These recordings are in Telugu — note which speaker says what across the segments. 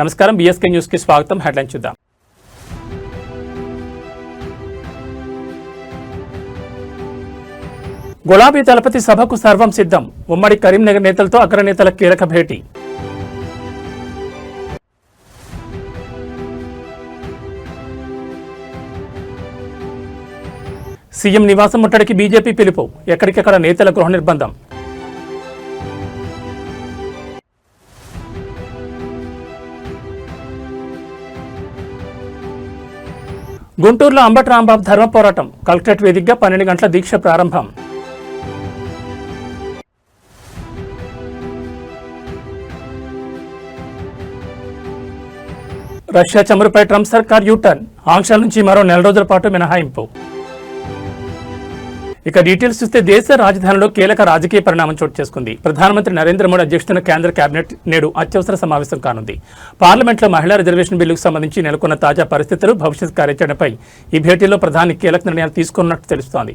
Speaker 1: నమస్కారం బీఎస్కే న్యూస్ కి స్వాగతం. హెడ్లైన్ చూద్దాం. గులాబీ దళపతి సభకు సర్వం సిద్ధం. ఉమ్మడి కరీంనగర్ నేతలతో అగ్రనేతల కీలక భేటీ. సీఎం నివాసం ముట్టడికి బీజేపీ పిలుపు. ఎక్కడికెక్కడ నేతల గృహ నిర్బంధం. గుంటూరులో అంబటి రాంబాబు ధర్మ పోరాటం. కలెక్టరేట్ వేదికగా 12 గంటల దీక్ష ప్రారంభం. రష్యా చమురుపై ట్రంప్ సర్కార్ యూటర్న్. ఆంక్షల నుంచి మరో 4 రోజుల పాటు మినహాయింపు. ఇక డీటెయిల్స్ చూస్తే దేశ రాజధానిలో కీలక రాజకీయ పరిణామం చోటు చేసుకుంది. ప్రధానమంత్రి నరేంద్ర మోడీ అధ్యక్షతన కేంద్ర కేబినెట్ నేడు అత్యవసర సమావేశం కానుంది. పార్లమెంట్లో మహిళా రిజర్వేషన్ బిల్లుకు సంబంధించి నెలకొన్న తాజా పరిస్థితులు, భవిష్యత్ కార్యాచరణపై ఈ భేటీలో ప్రధాని కీలక నిర్ణయాలు తీసుకున్నట్టు తెలుస్తోంది.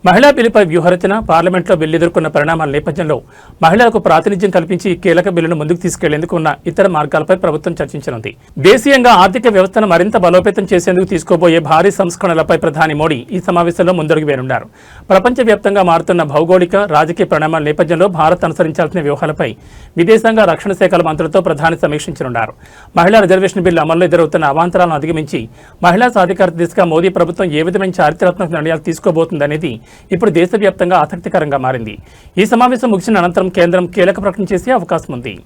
Speaker 1: మహిళా బిల్లుపై వ్యూహరచన, పార్లమెంట్లో బిల్లు ఎదుర్కొన్న పరిణామాల నేపథ్యంలో మహిళలకు ప్రాతినిధ్యం కల్పించి ఈ కీలక బిల్లును ముందుకు తీసుకెళ్లేందుకు ఉన్న ఇతర మార్గాలపై ప్రభుత్వం చర్చించనుంది. దేశీయంగా ఆర్థిక వ్యవస్థను మరింత బలోపేతం చేసేందుకు తీసుకోబోయే భారీ సంస్కరణలపై ప్రధాని మోడీ ఈ సమావేశంలో ముందడుగు వేనున్నారు. ప్రపంచవ్యాప్తంగా మారుతున్న భౌగోళిక, రాజకీయ పరిణామాల నేపథ్యంలో భారత్ అనుసరించాల్సిన వ్యూహాలపై విదేశాంగ, రక్షణ శాఖల మంత్రులతో ప్రధాని సమీక్షించనున్నారు. మహిళా రిజర్వేషన్ బిల్లు అమల్లో ఎదురవుతున్న అవాంతరాలను అధిగమించి మహిళా సాధికారత దిశగా మోదీ ప్రభుత్వం ఏ విధమైన చారిత్రాత్మక నిర్ణయాలు తీసుకోబోతుందనేది ఇప్పుడు దేశవ్యాప్తంగా ఆసక్తికరంగా మారింది. ఈ సమావేశం ముగిసిన అనంతరం కేంద్రం కీలక ప్రకటన చేసే అవకాశం ఉంది.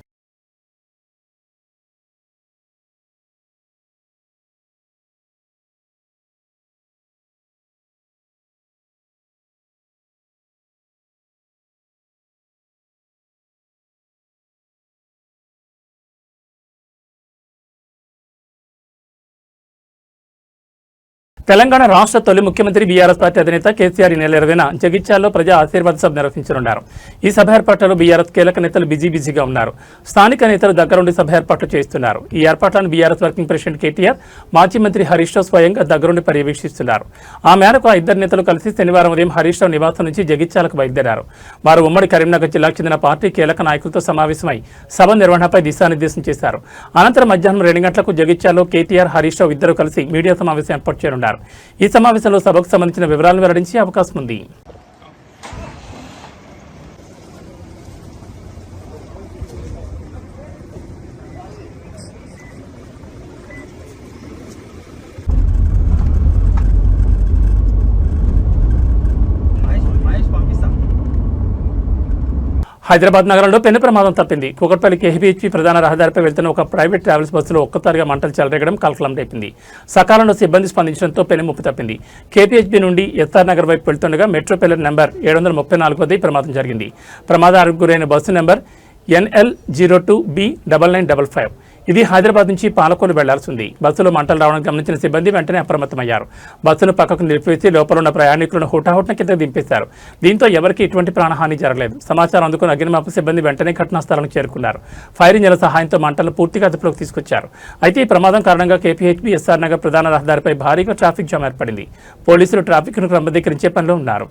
Speaker 1: తెలంగాణ రాష్ట్ర తొలి ముఖ్యమంత్రి బీఆర్ఎస్ పార్టీ అధినేత కేసీఆర్ ఈ నెల 20న జగిత్యాలలో ప్రజా ఆశీర్వాద సభ నిర్వహించనున్నారు. ఈ సభ ఏర్పాట్లలో బీఆర్ఎస్ కీలక నేతలు బిజీగా ఉన్నారు. స్థానిక నేతలు దగ్గరుండి సభ ఏర్పాట్లు చేస్తున్నారు. ఈ ఏర్పాట్లను బీఆర్ఎస్ వర్కింగ్ ప్రెసిడెంట్ కేటీఆర్, మాజీ మంత్రి హరీష్ రావు స్వయంగా దగ్గరుండి పర్యవేక్షిస్తున్నారు. ఆ మేరకు ఆ ఇద్దరు నేతలు కలిసి శనివారం ఉదయం హరీష్ రావు నివాసం నుంచి జగిత్యాలకు బయలుదేరారు. వారు ఉమ్మడి కరీంనగర్ జిల్లాకు చెందిన పార్టీ కీలక నాయకులతో సమావేశమై సభ నిర్వహణపై దిశానిర్దేశం చేశారు. అనంతరం మధ్యాహ్నం 2 గంటలకు జగిత్యాలలో కేటీఆర్, హరీష్ రావు ఇద్దరు కలిసి మీడియా సమావేశం ఏర్పాటు చేయనున్నారు. ఈ సమావేశంలో సభకు సంబంధించిన వివరాలను వెల్లడించే అవకాశం ఉంది. హైదరాబాద్ నగరంలో పెను ప్రమాదం తప్పింది. కూకట్పల్లి కేహెచ్పీ ప్రధాన రహదారిపై వెళ్తున్న ఒక ప్రైవేట్ ట్రావెల్స్ బస్సులో ఒక్కసారిగా మంటలు చెలరేగడం కలకలం రేపింది. సకాలంలో సిబ్బంది స్పందించడంతో పెను ముప్పు తప్పింది. కేపీహెచ్బీ నుండి ఎస్ఆర్ నగర్ వైపు వెళ్తుండగా మెట్రో పిల్లర్ నెంబర్ 734 వద్ద ప్రమాదం జరిగింది. ప్రమాదానికి గురైన బస్సు నెంబర్ NL02B9955. ఇది హైదరాబాద్ నుంచి పాలకొల్లు వెళ్లాల్సింది. బస్సులో మంటలు రావడం గమనించిన సిబ్బంది వెంటనే అప్రమత్తమయ్యారు. బస్సును పక్కకు నిలిపివేసి లోపల ఉన్న ప్రయాణికులను హుటాహుటిన కిందకు దింపేశారు. దీంతో ఎవరికీ ఎటువంటి ప్రాణహాని జరగలేదు. సమాచారం అందుకున్న అగ్నిమాపక సిబ్బంది వెంటనే ఘటనా స్థలానికి చేరుకున్నారు. ఫైర్ ఇంజన్ల సహాయంతో మంటలను పూర్తిగా అదుపులోకి తీసుకొచ్చారు. అయితే ఈ ప్రమాదం కారణంగా కేపీహెచ్బీ ఎస్ఆర్ నగర్ ప్రధాన రహదారిపై భారీగా ట్రాఫిక్ జామ్ ఏర్పడింది. పోలీసులు ట్రాఫిక్ను క్రమబద్ధీకరించే పనిలో ఉన్నారు.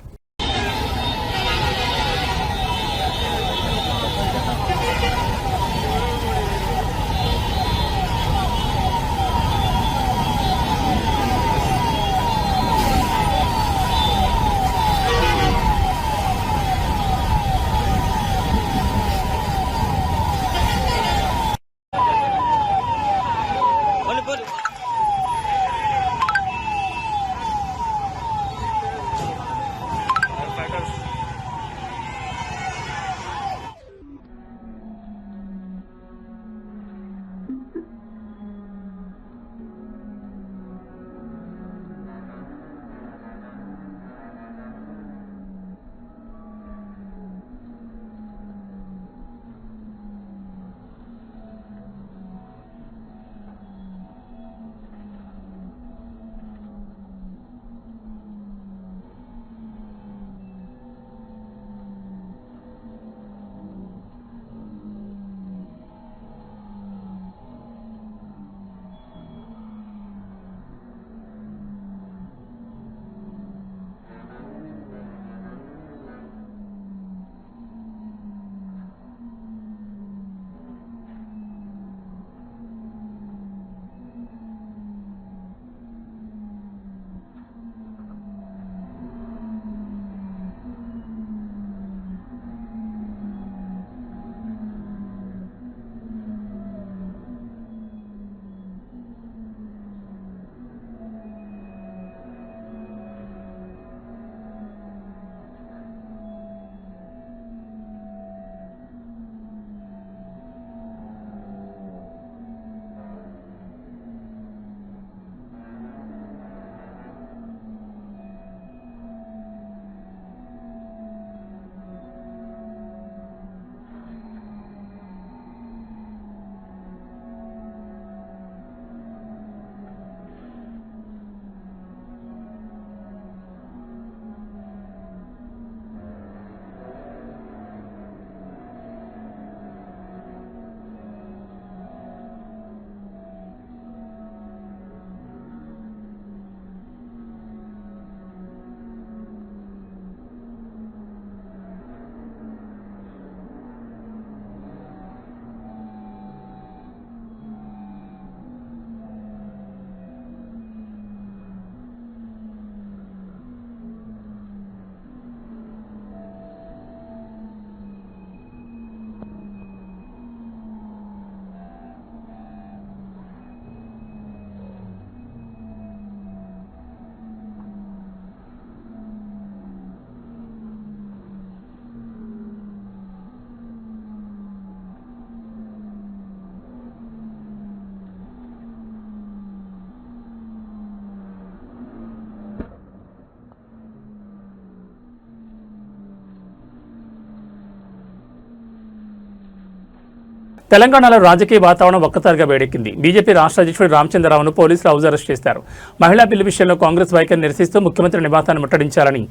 Speaker 1: తెలంగాణలో రాజకీయ వాతావరణం ఒక్కసారిగా వేడెక్కింది. బీజేపీ రాష్ట్ర అధ్యక్షుడు రామచంద్రరావును పోలీసులు హౌస్ అరెస్ట్ చేశారు. మహిళా బిల్లు విషయంలో కాంగ్రెస్ వైఖరి నిరసిస్తూ ముఖ్యమంత్రి నివాసాన్ని ముట్టడించాలని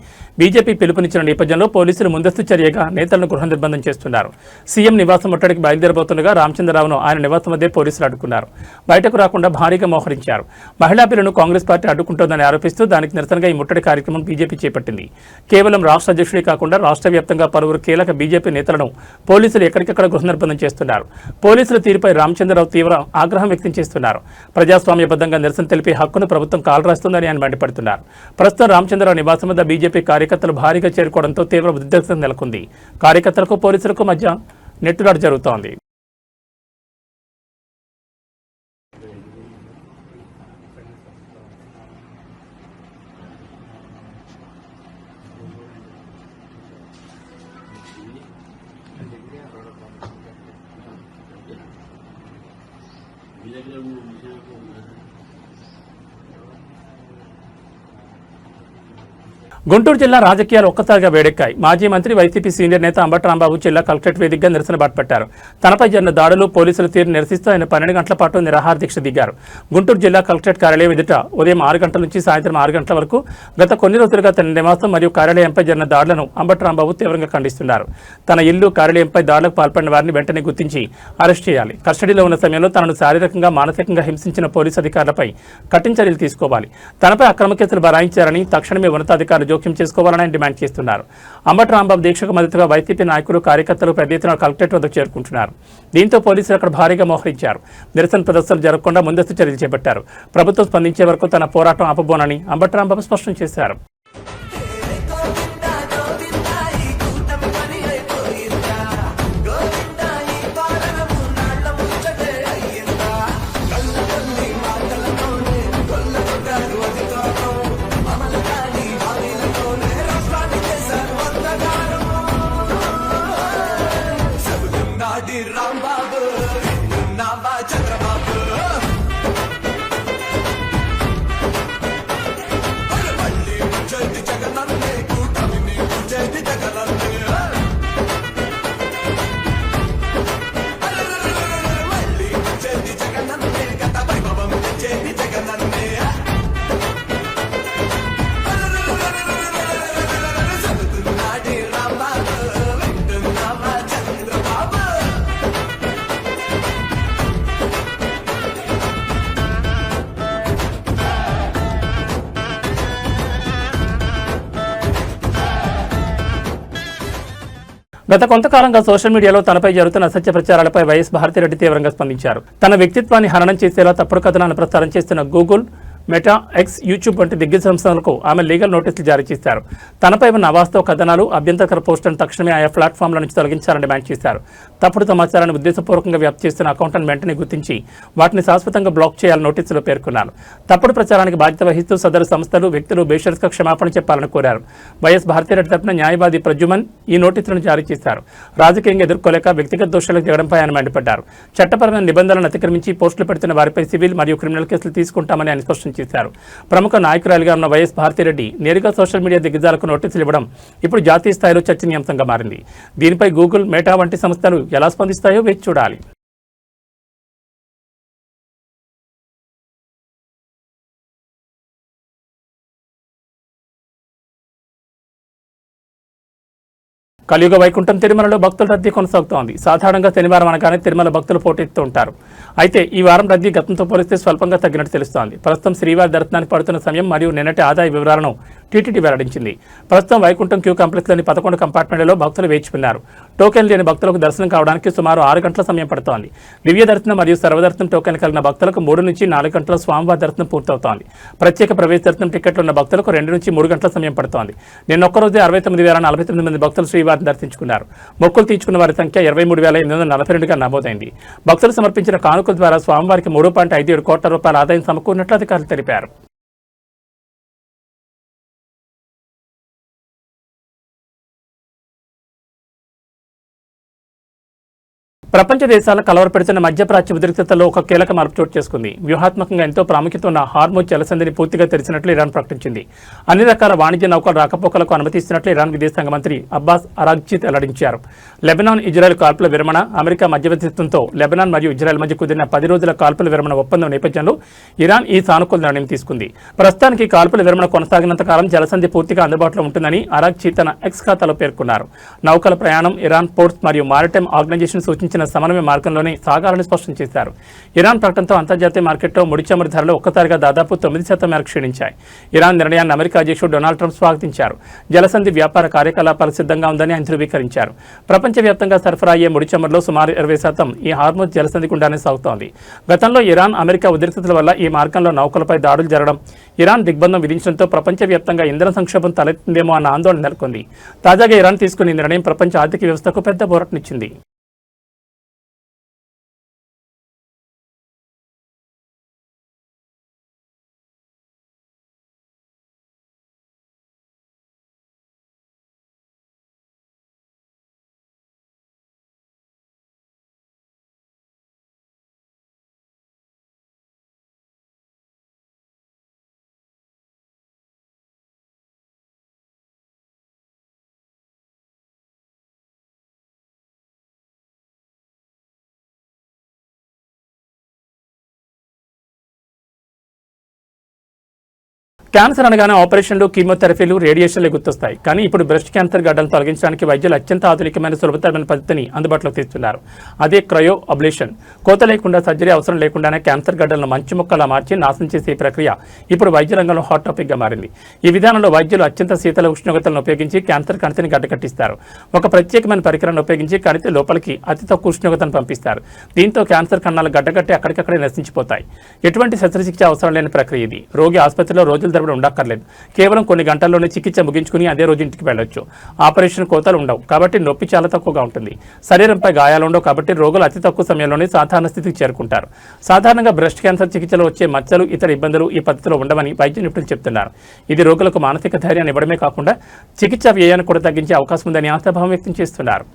Speaker 1: బీజేపీ పిలుపునిచ్చిన నేపథ్యంలో పోలీసులు ముందస్తు చర్యగా నేతలను గృహ నిర్బంధం చేస్తున్నారు. సీఎం నివాసం ముట్టడికి బయలుదేరబోతుండగా రామచంద్రరావును ఆయన నివాసం వద్దే పోలీసులు అడ్డుకున్నారు. బయటకు రాకుండా భారీగా మోహరించారు. మహిళా బిల్లును కాంగ్రెస్ పార్టీ అడ్డుకుంటోందని ఆరోపిస్తూ దానికి నిరసనగా ఈ ముట్టడి కార్యక్రమం బీజేపీ చేపట్టింది. కేవలం రాష్ట్ర అధ్యక్షుడే కాకుండా రాష్ట్ర వ్యాప్తంగా పలువురు కీలక బీజేపీ నేతలను పోలీసులు ఎక్కడికెక్కడ గృహ నిర్బంధం చేస్తున్నారు. పోలీసుల తీరుపై రామచంద్రరావు తీవ్ర ఆగ్రహం వ్యక్తం చేస్తున్నారు. ప్రజాస్వామ్యబద్ధంగా నిరసన తెలిపే హక్కును ప్రభుత్వం కాలరాస్తుందని ఆయన మండిపడుతున్నారు. ప్రస్తుతం రామచంద్రరావు నివాసం వద్ద బీజేపీ కార్యకర్తలు భారీగా చేరుకోవడంతో తీవ్ర ఉద్రిక్తత నెలకొంది. కార్యకర్తలకు పోలీసులకు మధ్య నెట్టులాట జరుగుతోంది. గుంటూరు జిల్లా రాజకీయాలు ఒక్కసారిగా వేడెక్కాయి. మాజీ మంత్రి వైసీపీ సీనియర్ నేత అంబటి రాంబాబు జిల్లా కలెక్టరేట్ వేదికగా నిరసన బాటపట్టారు. తనపై జరిగిన దాడులు పోలీసుల తీరు నిరసిస్తూ ఆయన 12 గంటల పాటు నిరాహార దీక్ష దిగారు. గుంటూరు జిల్లా కలెక్టరేట్ కార్యాలయం ఎదుట ఉదయం 6 గంటల నుంచి సాయంత్రం 6 గంటల వరకు గత కొన్ని రోజులుగా తన నివాసం మరియు కార్యాలయంపై జరిగిన దాడులను అంబటి రాంబాబు తీవ్రంగా ఖండిస్తున్నారు. తన ఇల్లు కార్యాలయంపై దాడులకు పాల్పడిన వారిని వెంటనే గుర్తించి అరెస్ట్ చేయాలి. కస్టడీలో ఉన్న సమయంలో తనను శారీరకంగా మానసికంగా హింసించిన పోలీసు అధికారులపై కఠిన చర్యలు తీసుకోవాలి. తనపై అక్రమ కేసులు బరాయించారని తక్షణమే ఉన్నతాధికారులు జోక్యం చేసుకోవాలని డిమాండ్ చేస్తున్నారు. అంబటి రాంబాబు దీక్షకు మద్దతుగా వైసీపీ నాయకులు కార్యకర్తలు పెద్ద ఎత్తున కలెక్టరేట్ వద్దకు చేరుకుంటున్నారు. దీంతో పోలీసులు అక్కడ భారీగా మోహరించారు. నిరసన ప్రదర్శనలు జరగకుండా ముందస్తు చర్యలు చేపట్టారు. ప్రభుత్వం స్పందించే వరకు తన పోరాటం ఆపబోనని అంబటి రాంబాబు స్పష్టం చేశారు.
Speaker 2: రాంబాబు నావా చంద్రబాబు మళ్ళీ ముచ్చటి జగనన్నే కూటమిని ముచ్చటి జగనన్నే మళ్ళీ ముచ్చటి జగనన్నే గత వైభవం ముచ్చటి జగనన్నే చదువుతున్నాడి రాంబాబు వింటున్నావా చంద్రబాబు
Speaker 1: గత కొంతకాలంగా సోషల్ మీడియాలో తనపై జరుగుతున్న అసత్య ప్రచారాలపై వైఎస్ భారతిరెడ్డి తీవ్రంగా స్పందించారు. తన వ్యక్తిత్వాన్ని హననం చేసేలా తప్పుడు కథనాలను ప్రచారం చేస్తున్న గూగుల్, మెటా, ఎక్స్, యూట్యూబ్ వంటి దిగ్గజ సంస్థలకు ఆమె లీగల్ నోటీసులు జారీ చేశారు. తనపై ఉన్న అవాస్తవ కథనాలు, అభ్యంతరకర పోస్టులను తక్షణమే ఆయా ప్లాట్ఫామ్ల నుంచి తొలగించాలని డిమాండ్ చేశారు. తప్పుడు సమాచారాన్ని ఉద్దేశపూర్వకంగా వ్యాప్తి చేస్తున్న అకౌంట్లను వెంటనే గుర్తించి వాటిని శాశ్వతంగా బ్లాక్ చేయాలని నోటీసులో పేర్కొన్నారు. తప్పుడు ప్రచారానికి బాధ్యత వహిస్తూ సదరు సంస్థలు, వ్యక్తులు బేషరతుగా క్షమాపణ చెప్పాలని కోరారు. వైఎస్ భారతిరెడ్డి తరపున న్యాయవాది ప్రజుమన్ ఈ నోటీసులను జారీ చేశారు. రాజకీయంగా ఎదుర్కోలేక వ్యక్తిగత దోషాలకు దిగడంపై ఆయన మండిపడ్డారు. చట్టపరమైన నిబంధనలను అతిక్రమించి పోస్టులు పెడుతున్న వారిపై సివిల్ మరియు క్రిమినల్ కేసులు తీసుకుంటామని ఆయన స్పష్టం చేశారు. ప్రముఖ నాయకురాలిగా ఉన్న వైఎస్ భారతిరెడ్డి నేరుగా సోషల్ మీడియా దిగ్గజాలకు నోటీసులు ఇవ్వడం ఇప్పుడు జాతీయ స్థాయిలో చర్చనీయాంశంగా మారింది. దీనిపై గూగుల్, మెటా వంటి సంస్థలు ఎలా స్పందిస్తాయో వేచి చూడాలి. కలియుగ వైకుంఠం తిరుమలలో భక్తుల రద్దీ కొనసాగుతోంది. సాధారణంగా శనివారం అనగానే తిరుమల భక్తులు పోటెత్తుతూ ఉంటారు. అయితే ఈ వారం రద్దీ గతంతో పోలిస్తే స్వల్పంగా తగ్గినట్టు తెలుస్తోంది. ప్రస్తుతం శ్రీవారి దర్శనానికి పడుతున్న సమయం మరియు నిన్నటి ఆదాయ వివరాలను టీటీడీ వెల్లడించింది. ప్రస్తుతం వైకుంఠం క్యూ కాంప్లెక్స్లోని 11 కంపార్ట్మెంట్లలో భక్తులు వేచి ఉన్నారు. టోకెన్ లేని భక్తులకు దర్శనం కావడానికి సుమారు 6 గంటల సమయం పడుతోంది. దివ్య దర్శనం మరియు సర్వదర్శనం టోకెన్ కలిగిన భక్తులకు 3 నుంచి 4 గంటల స్వామివారి దర్శనం పూర్తవుతోంది. ప్రత్యేక ప్రవేశ దర్శనం టికెట్లు ఉన్న భక్తులకు 2 నుంచి 3 గంటల సమయం పడుతోంది. నిన్న ఒక్కరోజే 69,049 మంది భక్తులు శ్రీవారిని దర్శించుకున్నారు. మొక్కులు తీర్చుకున్న వారి సంఖ్య 23,842గా నమోదైంది. భక్తులు సమర్పించిన కానుకల ద్వారా స్వామివారికి 3.57 కోట్ల రూపాయల ఆదాయం సమకూరినట్లు అధికారులు తెలిపారు. ప్రపంచ దేశాల కలవరపెడుతున్న మధ్యప్రాచ్య ఉద్రిక్తతలో ఒక కీలక మార్పు చోటు చేసుకుంది. వ్యూహాత్మకంగా ఎంతో ప్రాముఖ్యత ఉన్న హార్మోజ్ జలసంధిని పూర్తిగా తెరిచినట్లు ఇరాన్ ప్రకటించింది. అన్ని రకాల వాణిజ్య నౌకల రాకపోకలకు అనుమతిస్తున్నట్లు ఇరాన్ విదేశాంగ మంత్రి అబ్బాస్ అరాగ్చీ వెల్లడించారు. లెబనాన్ ఇజ్రాయెల్ కాల్పుల విరమణ, అమెరికా మధ్యవర్తిత్వంతో లెబనాన్ మరియు ఇజ్రాయెల్ మధ్య కుదిరిన 10 రోజుల కాల్పుల విరమణ ఒప్పందం నేపథ్యంలో ఇరాన్ ఈ సానుకూల నిర్ణయం తీసుకుంది. ప్రస్తుతానికి కాల్పుల విరమణ కొనసాగినంత కాలం జలసంధి పూర్తిగా అందుబాటులో ఉంటుందని అరాగ్చీ తన ఎక్స్ ఖాతాలో పేర్కొన్నారు. నౌకల ప్రయాణం ఇరాన్ పోర్ట్స్ మరియు మారిటైమ్ ఆర్గనైజేషన్ సూచించిన సమన్వయ మార్గంలోనే సాగాలని స్పష్టం చేశారు. ఇరాన్ ప్రకటనతో అంతర్జాతీయ మార్కెట్లో ముడి చమురు ధరలు ఒక్కసారిగా దాదాపు 9% మేరకు క్షీణించాయి. ఇరాన్ నిర్ణయాన్ని అమెరికా అధ్యక్షుడు డొనాల్డ్ ట్రంప్ స్వాగతించారు. జలసంధి వ్యాపార కార్యకలాపాలు సిద్ధంగా ఉందని ఆయన ధృవీకరించారు. ప్రపంచవ్యాప్తంగా సరఫరా అయ్యే ముడి చమురులో సుమారు 20% ఈ హార్మోజ్ జలసంధి గుండానే సాగుతోంది. గతంలో ఇరాన్ అమెరికా ఉద్రిక్తతల వల్ల ఈ మార్గంలో నౌకలపై దాడులు జరగడం, ఇరాన్ దిగ్బంధం విధించడంతో ప్రపంచవ్యాప్తంగా ఇంధన సంక్షోభం తలెత్తిందేమో అన్న ఆందోళన నెలకొంది. తాజాగా ఇరాన్ తీసుకున్న ఈ నిర్ణయం ప్రపంచ ఆర్థిక వ్యవస్థకు పెద్ద పోరాటనిచ్చింది. క్యాన్సర్ అనగానే ఆపరేషన్లు, కీమోథెరపీలు, రేడియేషన్లు గుర్తొస్తాయి. కానీ ఇప్పుడు బ్రెస్ట్ క్యాన్సర్ గడ్డలను తొలగించడానికి వైద్యులు అత్యంత ఆధునికమైన సులభతరమైన పద్ధతిని అందుబాటులోకి తెస్తున్నారు. అదే క్రయో అబ్లేషన్. కోత లేకుండా, సర్జరీ అవసరం లేకుండానే క్యాన్సర్ గడ్డలను మంచు మొక్కలా మార్చి నాశనం చేసే ఈ ప్రక్రియ ఇప్పుడు వైద్య రంగంలో హాట్ టాపిక్గా మారింది. ఈ విధానంలో వైద్యులు అత్యంత శీతల ఉష్ణోగ్రతలను ఉపయోగించి క్యాన్సర్ కణితిని గడ్డకట్టిస్తారు. ఒక ప్రత్యేకమైన పరికరాన్ని ఉపయోగించి కణితి లోపలికి అతి తక్కువ ఉష్ణోగ్రతను పంపిస్తారు. దీంతో క్యాన్సర్ కణాలు గడ్డకట్టి అక్కడికక్కడే నశించిపోతాయి. ఎటువంటి శస్త్రచికిత్స అవసరం లేని ప్రక్రియ ఇది. రోగి ఆసుపత్రిలో రోజుల తరబడి ఉండక్కర్లేదు. కేవలం కొన్ని గంటల్లోనే చికిత్స ముగించుకుని అదే రోజు ఇంటికి వెళ్ళొచ్చు. ఆపరేషన్ కోతలు ఉండవు కాబట్టి నొప్పి చాలా తక్కువగా ఉంటుంది. శరీరంపై గాయాలు ఉండవు కాబట్టి రోగులు అతి తక్కువ సమయంలోనే సాధారణ స్థితికి చేరుకుంటారు. సాధారణంగా బ్రెస్ట్ క్యాన్సర్ చికిత్సలో వచ్చే మచ్చలు, ఇతర ఇబ్బందులు ఈ పద్ధతిలో ఉండవని వైద్య నిపుణులు చెప్తున్నారు. ఇది రోగులకు మానసిక ధైర్యాన్ని ఇవ్వడమే కాకుండా చికిత్స వ్యయాన్ని కూడా తగ్గించే అవకాశం ఉందని ఆశాభావం వ్యక్తం చేస్తున్నారు.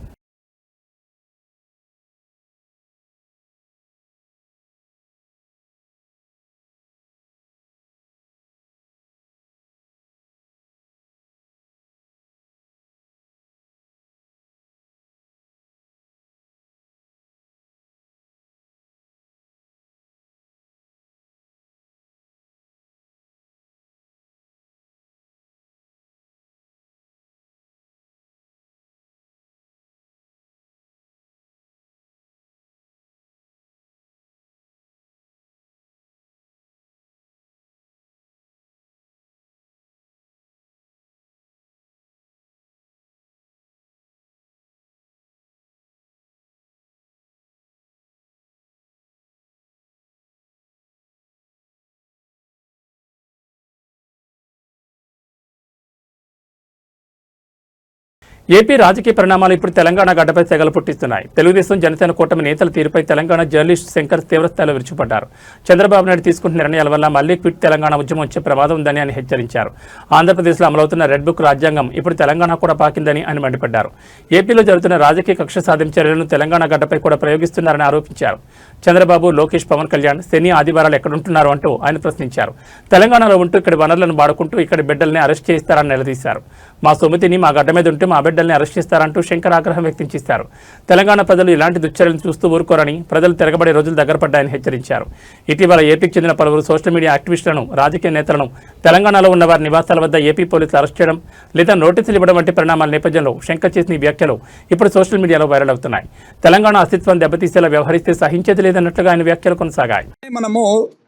Speaker 1: ఏపీ రాజకీయ పరిణామాలు ఇప్పుడు తెలంగాణ గడ్డపై తెగలు పుట్టిస్తున్నాయి. తెలుగుదేశం, జనసేన కూటమి నేతల తీరుపై తెలంగాణ జర్నలిస్ట్ శంకర్ తీవ్రస్థాయిలో విరుచుపడ్డారు. చంద్రబాబు నాయుడు తీసుకుంటున్న నిర్ణయాల వల్ల మళ్లీ క్విట్ తెలంగాణ ఉద్యమం వచ్చే ప్రమాదం ఉందని ఆయన హెచ్చరించారు. ఆంధ్రప్రదేశ్లో అమలవుతున్న రెడ్ బుక్ రాజ్యాంగం ఇప్పుడు తెలంగాణ కూడా పాకిందని ఆయన మండిపడ్డారు. ఏపీలో జరుగుతున్న రాజకీయ కక్ష సాధింపు చర్యలను తెలంగాణ గడ్డపై కూడా ప్రయోగిస్తున్నారని ఆరోపించారు. చంద్రబాబు, లోకేష్, పవన్ కళ్యాణ్ శని, ఆదివారాలు ఎక్కడుంటున్నారు అంటూ ఆయన ప్రశ్నించారు. తెలంగాణలో ఉంటూ ఇక్కడి వనరులను వాడుకుంటూ ఇక్కడి బిడ్డల్ని అరెస్ట్ చేయిస్తారని నిలదీశారు. మా సొమ్మితిని మా గడ్డ మీద ఉంటే మా బిడ్డల్ని అరెస్ట్ చేస్తారంటూ శంకర్ ఆగ్రహం వ్యక్తం చేశారు. తెలంగాణ ప్రజలు ఇలాంటి దుశ్చర్యలను చూస్తూ ఊరుకోరని, ప్రజలు తిరగబడే రోజులు దగ్గర పడ్డాయని హెచ్చరించారు. ఇటీవల ఏపీకి చెందిన పలువురు సోషల్ మీడియా యాక్టివిస్టులను, రాజకీయ నేతలను తెలంగాణలో ఉన్న వారి నివాసాల వద్ద ఏపీ పోలీసులు అరెస్ట్ చేయడం లేదా నోటీసులు ఇవ్వడం వంటి పరిణామాల నేపథ్యంలో శంకర్ చేసిన ఈ వ్యాఖ్యలు ఇప్పుడు సోషల్ మీడియాలో వైరల్ అవుతున్నాయి. తెలంగాణ అస్తిత్వాన్ని దెబ్బతీసేలా వ్యవహరిస్తే సహించేది లేదన్నట్లుగా ఆయన వ్యాఖ్యలు కొనసాగాయి.
Speaker 3: మనము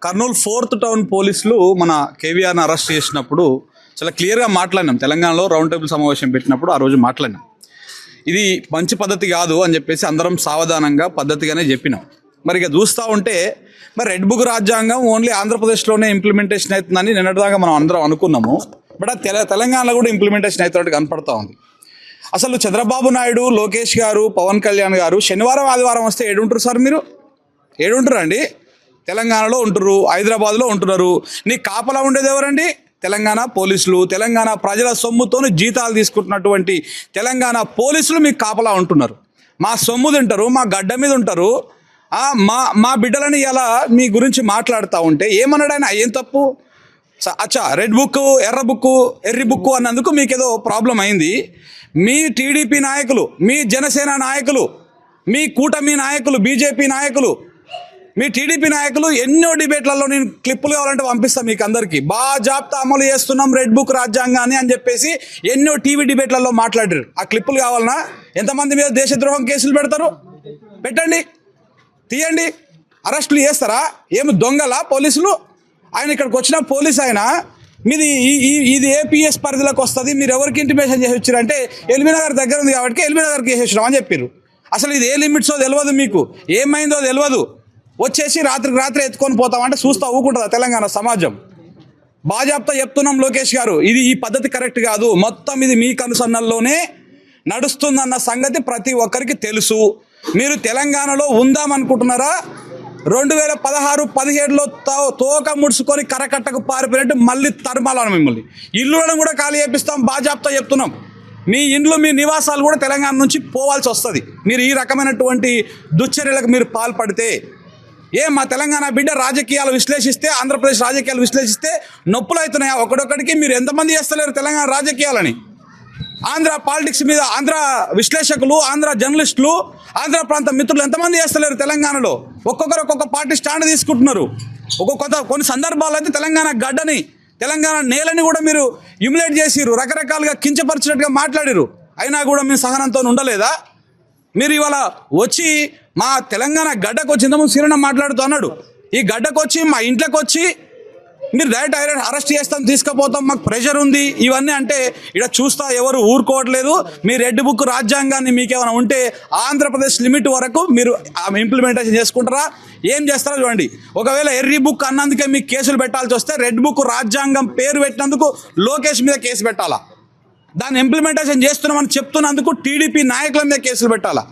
Speaker 3: కర్నూలు 4th టౌన్ పోలీసులు మన కేవీఆర్ని అరెస్ట్ చేసినప్పుడు చాలా క్లియర్గా మాట్లాడినాం. తెలంగాణలో రౌండ్ టేబుల్ సమావేశం పెట్టినప్పుడు ఆ రోజు మాట్లాడినాం. ఇది మంచి పద్ధతి కాదు అని చెప్పేసి అందరం సావధానంగా పద్ధతిగానే చెప్పినాం. మరి ఇక చూస్తూ ఉంటే మరి రెడ్ బుక్ రాజ్యాంగం ఓన్లీ ఆంధ్రప్రదేశ్లోనే ఇంప్లిమెంటేషన్ అవుతుందని నిన్నటిదాకా మనం అందరం అనుకున్నాము. బట్ తెలంగాణలో కూడా ఇంప్లిమెంటేషన్ అవుతున్నట్టు కనపడతా ఉంది. అసలు చంద్రబాబు నాయుడు, లోకేష్ గారు, పవన్ కళ్యాణ్ గారు శనివారం, ఆదివారం వస్తే ఏడుంటారు సార్? మీరు ఏడుంటారు అండి? తెలంగాణలో ఉంటున్నారు, హైదరాబాద్లో ఉంటున్నారు. నీ కాపలా ఉండేది ఎవరండి? తెలంగాణ పోలీసులు. తెలంగాణ ప్రజల సొమ్ముతో జీతాలు తీసుకుంటున్నటువంటి తెలంగాణ పోలీసులు మీకు కాపలా ఉంటున్నారు. మా సొమ్ము తింటారు, మా గడ్డ మీద ఉంటారు. మా బిడ్డలని ఇలా మీ గురించి మాట్లాడుతూ ఉంటే ఏమన్నాడు ఆయన? ఏం తప్పు? అచ్చా, రెడ్ బుక్, ఎర్ర బుక్, ఎర్రి బుక్ అన్నందుకు మీకు ఏదో ప్రాబ్లం అయింది. మీ టీడీపీ నాయకులు, మీ జనసేన నాయకులు, మీ కూటమి నాయకులు, బీజేపీ నాయకులు, మీ టీడీపీ నాయకులు ఎన్నో డిబేట్లలో నేను క్లిప్పులు కావాలంటే పంపిస్తాను మీకు అందరికీ. బాజాప్తా అమలు చేస్తున్నాం రెడ్ బుక్ రాజ్యాంగాన్ని అని చెప్పేసి ఎన్నో టీవీ డిబేట్లలో మాట్లాడారు. ఆ క్లిప్పులు కావాలన్నా? ఎంతమంది మీద దేశద్రోహం కేసులు పెడతారు? పెట్టండి, తీయండి, అరెస్టులు చేస్తారా? ఏమి దొంగలా పోలీసులు? ఆయన ఇక్కడికి వచ్చిన పోలీస్ ఆయన మీది ఇది ఏపీఎస్ పరిధిలోకి వస్తుంది, మీరు ఎవరికి ఇంటిమేషన్ చేసి వచ్చారంటే ఎల్బీనగర్ దగ్గర ఉంది కాబట్టి ఎల్బీనగర్కి చేసి వచ్చినాం అని చెప్పారు. అసలు ఇది ఏ లిమిట్సో తెలియదు, మీకు ఏమైందో తెలియదు. వచ్చేసి రాత్రికి రాత్రి ఎత్తుకొని పోతామంటే చూస్తా ఊకుంటుందా తెలంగాణ సమాజం? బాజాప్తా చెప్తున్నాం లోకేష్ గారు, ఈ పద్ధతి కరెక్ట్ కాదు. మొత్తం ఇది మీ కనుసన్నల్లోనే నడుస్తుందన్న సంగతి ప్రతి ఒక్కరికి తెలుసు. మీరు తెలంగాణలో ఉందామనుకుంటున్నారా? 2016-17లో తోక ముడుచుకొని కరకట్టకు పారిపోయినట్టు మళ్ళీ తరుమాలను మిమ్మల్ని. ఇల్లులను కూడా ఖాళీ చేపిస్తాం, బాజాప్తా చెప్తున్నాం. మీ ఇండ్లు, మీ నివాసాలు కూడా తెలంగాణ నుంచి పోవాల్సి వస్తుంది మీరు ఈ రకమైనటువంటి దుశ్చర్యలకు మీరు పాల్పడితే. మా తెలంగాణ బిడ్డ రాజకీయాలు విశ్లేషిస్తే, ఆంధ్రప్రదేశ్ రాజకీయాలు విశ్లేషిస్తే నొప్పులు అవుతున్నాయా? ఒకడొక్కడికి మీరు ఎంతమంది చేస్తలేరు తెలంగాణ రాజకీయాలని? ఆంధ్ర పాలిటిక్స్ మీద ఆంధ్ర విశ్లేషకులు, ఆంధ్ర జర్నలిస్టులు, ఆంధ్ర ప్రాంత మిత్రులు ఎంతమంది చేస్తలేరు తెలంగాణలో? ఒక్కొక్కరు ఒక్కొక్క పార్టీ స్టాండ్ తీసుకుంటున్నారు. కొన్ని సందర్భాల్లో అయితే తెలంగాణ గడ్డని, తెలంగాణ నేలని కూడా మీరు హ్యూమిలేట్ చేసిరు, రకరకాలుగా కించపరిచినట్టుగా మాట్లాడిరు. అయినా కూడా మీ సహనంతో ఉండలేదా? మీరు ఇవాళ వచ్చి మా తెలంగాణ గడ్డకు వచ్చి ఇంతకుముందు శ్రీరణ మాట్లాడుతూ అన్నాడు, ఈ గడ్డకు వచ్చి మా ఇంట్లోకి వచ్చి మీరు డైరెక్ట్ అరెస్ట్ చేస్తాం, తీసుకుపోతాం, మాకు ప్రెషర్ ఉంది, ఇవన్నీ అంటే ఇక్కడ చూస్తా ఎవరు ఊరుకోవట్లేదు. మీ రెడ్ బుక్ రాజ్యాంగాన్ని మీకేమైనా ఉంటే ఆంధ్రప్రదేశ్ లిమిట్ వరకు మీరు ఇంప్లిమెంటేషన్ చేసుకుంటారా? ఏం చేస్తారో చూడండి. ఒకవేళ ఎర్రీ బుక్ అన్నందుకే మీకు కేసులు పెట్టాల్సి వస్తే రెడ్ బుక్ రాజ్యాంగం పేరు పెట్టినందుకు లోకేష్ మీద కేసు పెట్టాలా? దాన్ని ఇంప్లిమెంటేషన్ చేస్తున్నామని చెప్తున్నందుకు టీడీపీ నాయకుల మీద కేసులు పెట్టాలా?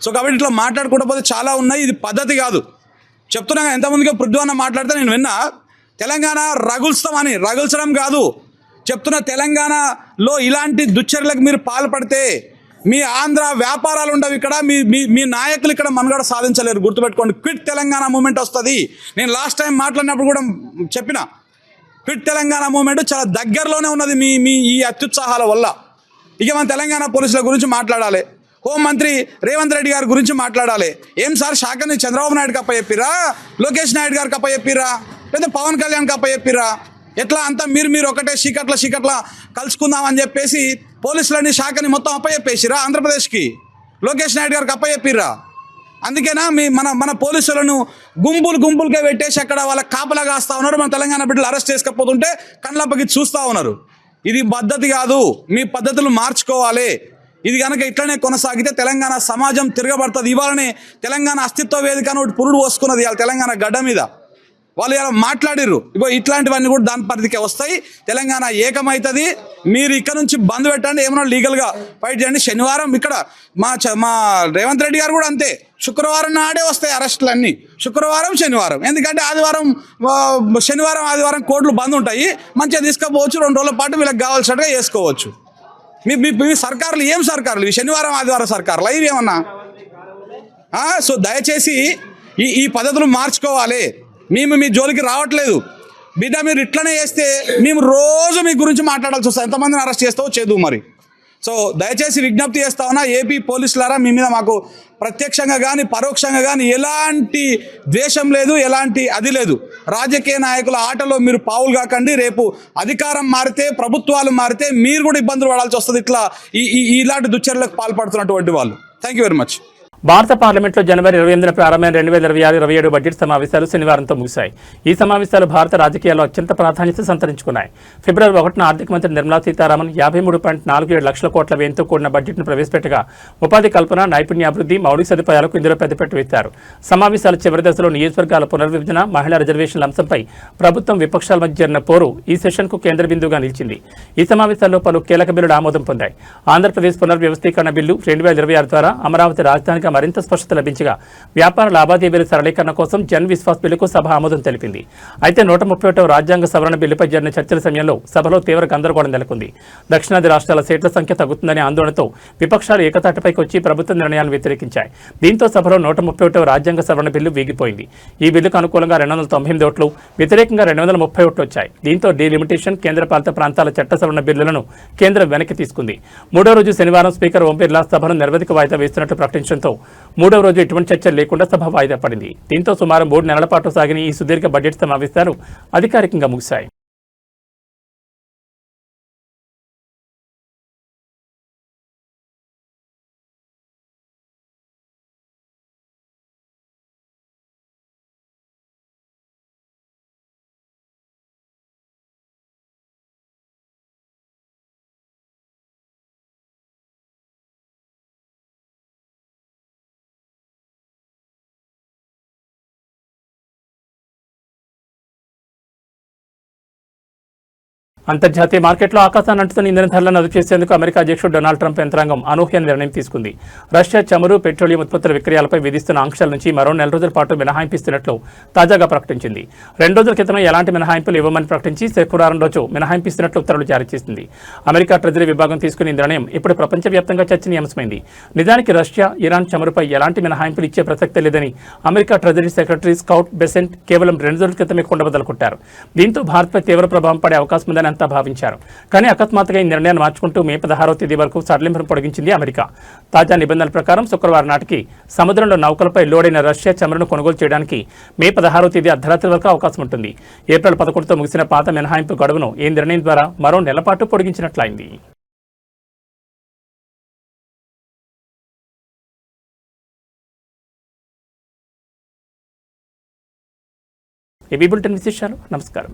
Speaker 3: సో కాబట్టి ఇట్లా మాట్లాడుకుంటూ పోతే చాలా ఉన్నాయి. ఇది పద్ధతి కాదు. చెప్తున్నా, ఎంతమందిగా పృథ్వన్న మాట్లాడితే నేను విన్నా, తెలంగాణ రగుల్స్తామని. రగుల్చడం కాదు చెప్తున్న, తెలంగాణలో ఇలాంటి దుశ్చర్యలకు మీరు పాల్పడితే మీ ఆంధ్ర వ్యాపారాలు ఉండవు ఇక్కడ, మీ నాయకులు ఇక్కడ మనుగడ సాధించలేరు. గుర్తుపెట్టుకోండి, క్విట్ తెలంగాణ మూమెంట్ వస్తుంది. నేను లాస్ట్ టైం మాట్లాడినప్పుడు కూడా చెప్పిన, క్విట్ తెలంగాణ మూమెంట్ చాలా దగ్గరలోనే ఉన్నది మీ ఈ అత్యుత్సాహాల వల్ల. ఇక మన తెలంగాణ పోలీసుల గురించి మాట్లాడాలి, హోంమంత్రి రేవంత్ రెడ్డి గారి గురించి మాట్లాడాలి. ఏం సార్ శాఖని చంద్రబాబు నాయుడు కప్ప చెప్పిరా, లోకేష్ నాయుడు గారు కప్ప చెప్పిరా, లేదా పవన్ కళ్యాణ్ కప్ప చెప్పిరా? ఎట్లా అంతా మీరు ఒకటే చీకట్ల కలుసుకుందామని చెప్పేసి పోలీసులని శాఖని మొత్తం అప్పచెప్పేసిరా ఆంధ్రప్రదేశ్కి? లోకేష్ నాయుడు గారికి అప్పచెప్పిరా? అందుకేనా మన పోలీసులను గుంపులుగా పెట్టేసి అక్కడ వాళ్ళ కాపలా కాస్తా ఉన్నారు. మన తెలంగాణ బిడ్డలు అరెస్ట్ చేసుకపోతుంటే కళ్ళప్పకి చూస్తూ ఉన్నారు. ఇది పద్ధతి కాదు, మీ పద్ధతులు మార్చుకోవాలి. ఇది కనుక ఇట్లనే కొనసాగితే తెలంగాణ సమాజం తిరగబడుతుంది. ఇవాళనే తెలంగాణ అస్తిత్వ వేదిక అని ఒకటి పురుడు పోసుకున్నది ఇవాళ తెలంగాణ గడ్డ మీద. వాళ్ళు ఇలా మాట్లాడిర్రు. ఇగో ఇట్లాంటివన్నీ కూడా దాని పరిధికే వస్తాయి. తెలంగాణ ఏకమవుతుంది. మీరు ఇక్కడ నుంచి బంద్ పెట్టండి, ఏమన్నా లీగల్గా ఫైట్ చేయండి. శనివారం ఇక్కడ మా రేవంత్ రెడ్డి గారు కూడా అంతే, శుక్రవారం నాడే వస్తాయి అరెస్టులన్నీ, శుక్రవారం శనివారం. ఎందుకంటే శనివారం ఆదివారం కోర్టులు బంద్ ఉంటాయి, మంచిగా తీసుకుపోవచ్చు. 2 రోజుల పాటు వీళ్ళకి కావాల్సినట్టుగా చేసుకోవచ్చు. మీ సర్కారులు ఏం సర్కారులు? శనివారం ఆదివారం సర్కారులు ఇవి ఏమన్నా? సో దయచేసి ఈ పద్ధతులు మార్చుకోవాలి. మేము మీ జోలికి రావట్లేదు బిడ్డ. మీరు ఇట్లనే చేస్తే మేము రోజు మీ గురించి మాట్లాడాల్సి వస్తుంది. ఎంతమందిని అరెస్ట్ చేస్తావో చేదు మరి. సో దయచేసి విజ్ఞప్తి చేస్తా ఉన్నా, ఏపీ పోలీసులారా, మీ మీద మాకు ప్రత్యక్షంగా కానీ పరోక్షంగా కానీ ఎలాంటి ద్వేషం లేదు, ఎలాంటి అది లేదు. రాజకీయ నాయకుల ఆటలో మీరు పావులు కాకండి. రేపు అధికారం మారితే, ప్రభుత్వాలు మారితే మీరు కూడా ఇబ్బందులు పడాల్సి వస్తుంది ఇలాంటి దుశ్చర్యలకు పాల్పడుతున్నటువంటి వాళ్ళు. Thank you very much.
Speaker 1: భారత పార్లమెంట్లో జనవరి 28న ప్రారంభమైన 2026-27 బడ్జెట్ సమావేశాలు శనివారంతో ముగిశాయి. ఈ సమావేశాలు భారత రాజకీయాల్లో అత్యంత ప్రాధాన్యత సంతరించుకున్నాయి. ఫిబ్రవరి 1న ఆర్థిక మంత్రి నిర్మలా సీతారామన్ 53.47 లక్షల కోట్ల వ్యయంతో కూడిన బడ్జెట్ను ప్రవేశపెట్టగా ఉపాధి కల్పన, నైపుణ్యాభివృద్ధి, మౌలిక సదుపాయాలకు ఇందులో పెద్దపీట వేశారు. సమావేశాల చివరి దశలో నియోజకవర్గాల పునర్విభజన, మహిళా రిజర్వేషన్ల అంశంపై ప్రభుత్వం విపక్షాల మధ్య జరిగిన పోరు ఈ సెషన్కు కేంద్ర బిందువుగా నిలిచింది. ఈ సమావేశాల్లో పలు కీలక బిల్లులు ఆమోదం పొందాయి. ఆంధ్రప్రదేశ్ పునర్వ్యవస్థీకరణ బిల్లు 2026 ద్వారా అమరావతి రాజధానిగా మరింత స్పష్టత లభించగా వ్యాపార లావాదేవీల సరళీకరణ కోసం జన్ విశ్వాస్ బిల్లుకు సభ ఆమోదం తెలిపింది. అయితే 131వ రాజ్యాంగ సవరణ బిల్లుపై జరిగిన చర్చల సమయంలో సభలో తీవ్ర గందరగోళం నెలకొంది. దక్షిణాది రాష్ట్రాల సీట్ల సంఖ్య తగ్గుతుందనే ఆందోళనతో విపక్షాలు ఏకతాటిపైకి వచ్చి ప్రభుత్వ నిర్ణయాలను వ్యతిరేకించాయి. దీంతో సభలో 131వ రాజ్యాంగ సవరణ బిల్లు వీగిపోయింది. ఈ బిల్లుకు అనుకూలంగా 298 ఓట్లు, వ్యతిరేకంగా 230 ఓట్లు వచ్చాయి. దీంతో డీలిమిటేషన్, కేంద్రపాలిత ప్రాంతాల చట్ట సవరణ బిల్లులను కేంద్రం వెనక్కి తీసుకుంది. మూడో రోజు శనివారం స్పీకర్ ఓం బిర్లా సభను నిరవధిక వాయిదా వేస్తున్నట్లు ప్రకటించడంతో మూడో రోజు ఎటువంటి చర్చలు లేకుండా సభ వాయిదా పడింది. దీంతో సుమారు 3 నెలల పాటు సాగిన ఈ సుదీర్ఘ బడ్జెట్ సమావేశాలు అధికారికంగా ముగిశాయి. అంతర్జాతీయ మార్కెట్లో ఆకాశాన్ని అంటుతున్న ఇంధన ధరలను అదుపు చేసేందుకు అమెరికా అధ్యక్షుడు డొనాల్డ్ ట్రంప్ యంత్రాంగం అనూహ్య నిర్ణయం తీసుకుంది. రష్యా చమురు, పెట్రోలియం ఉత్పత్తుల విక్రయాలపై విధిస్తున్న ఆంక్షల నుంచి మరో 4 రోజుల పాటు మినహాయింపిస్తున్నట్లు తాజాగా ప్రకటించింది. 2 రోజుల క్రితమే ఎలాంటి మినహాయింపులు ఇవ్వమని ప్రకటించి శుక్రవారం రోజు మినహాయింపిస్తున్నట్లు ఉత్తర్వులు జారీ చేసింది. అమెరికా ట్రెజరీ విభాగం తీసుకున్న నిర్ణయం ఇప్పుడు ప్రపంచవ్యాప్తంగా చర్చనీయాంశమైంది. నిజానికి రష్యా, ఇరాన్ చమురుపై ఎలాంటి మినహాయింపులు ఇచ్చే ప్రసక్తే లేదని America treasury secretary scout Besant కేవలం 2 రోజుల క్రితమే కొండబద్దలుకొట్టారు. దీంతో భారత్పై తీవ్ర ప్రభావం పడే అవకాశం ఉందని అంతా భావించారు. కానీ అకస్మాత్తుగా ఈ నిర్ణయాన్ని మార్చుకుంటూ మే 16వ తేదీ వరకు సడలింపును పొడిగించింది అమెరికా. తాజా నిబంధనల ప్రకారం శుక్రవారం నాటికి సముద్రంలో నౌకలపై లోడైన రష్యా చమురును కొనుగోలు చేయడానికి మే 16వ తేదీ అర్ధరాత్రి వరకు అవకాశం ఉంటుంది. ఏప్రిల్ 11తో ముగిసిన పాత మినహాయింపు గడువును ఈ నిర్ణయం ద్వారా మరో నెల పాటు పొడిగించినట్లయింది. ఏబీ బులెటిన్ విశేషాలు. నమస్కారం.